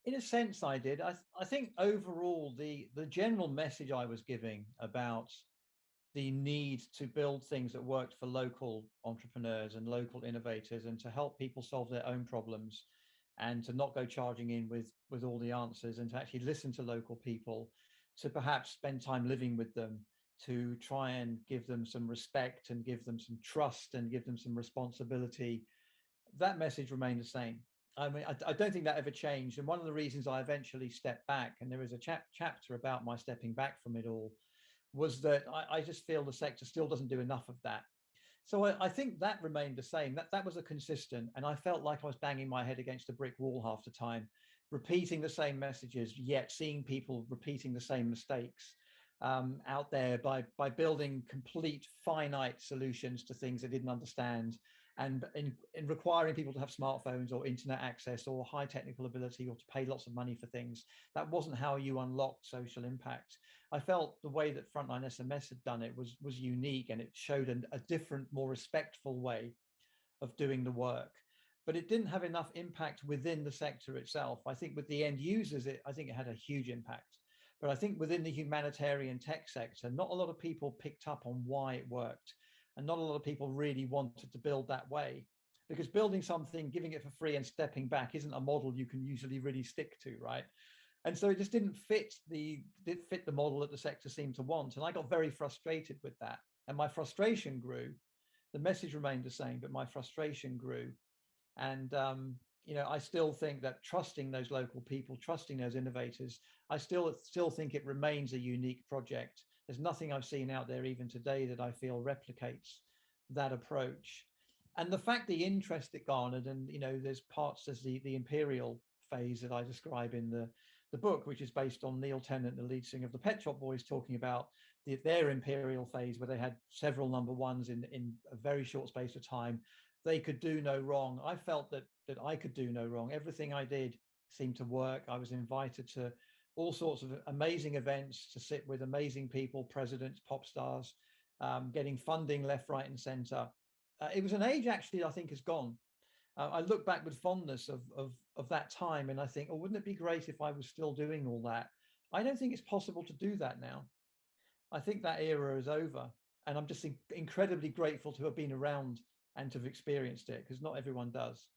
In a sense, I did. I think overall, the general message I was giving about the need to build things that worked for local entrepreneurs and local innovators and to help people solve their own problems and to not go charging in with all the answers and to actually listen to local people, to perhaps spend time living with them, to try and give them some respect and give them some trust and give them some responsibility. That message remained the same. I mean, I don't think that ever changed. And one of the reasons I eventually stepped back, and there is a chapter about my stepping back from it all, was that I just feel the sector still doesn't do enough of that. So I think that remained the same. That was a consistent, and I felt like I was banging my head against a brick wall half the time, repeating the same messages, yet seeing people repeating the same mistakes out there by building complete finite solutions to things they didn't understand, and in requiring people to have smartphones or internet access or high technical ability or to pay lots of money for things. That wasn't how you unlocked social impact. I felt the way that Frontline SMS had done it was unique, and it showed a different, more respectful way of doing the work. But it didn't have enough impact within the sector itself. I think with the end users, I think it had a huge impact. But I think within the humanitarian tech sector, not a lot of people picked up on why it worked. And not a lot of people really wanted to build that way, because building something, giving it for free and stepping back isn't a model you can usually really stick to, right? And so it just didn't fit the model that the sector seemed to want. And I got very frustrated with that. And my frustration grew. The message remained the same, but my frustration grew. And I still think that trusting those local people, trusting those innovators, I still think it remains a unique project. There's nothing I've seen out there even today that I feel replicates that approach. And the fact, the interest it garnered, and there's parts, there's the imperial phase that I describe in the book, which is based on Neil Tennant, the lead singer of the Pet Shop Boys, talking about their imperial phase, where they had several number ones in a very short space of time. They could do no wrong. I felt that I could do no wrong. Everything I did seemed to work. I was invited to all sorts of amazing events, to sit with amazing people, presidents, pop stars, getting funding left, right, and center. It was an age, actually, I think has gone. I look back with fondness of that time, and I think, oh, wouldn't it be great if I was still doing all that? I don't think it's possible to do that now. I think that era is over, and I'm just incredibly grateful to have been around and to have experienced it, because not everyone does.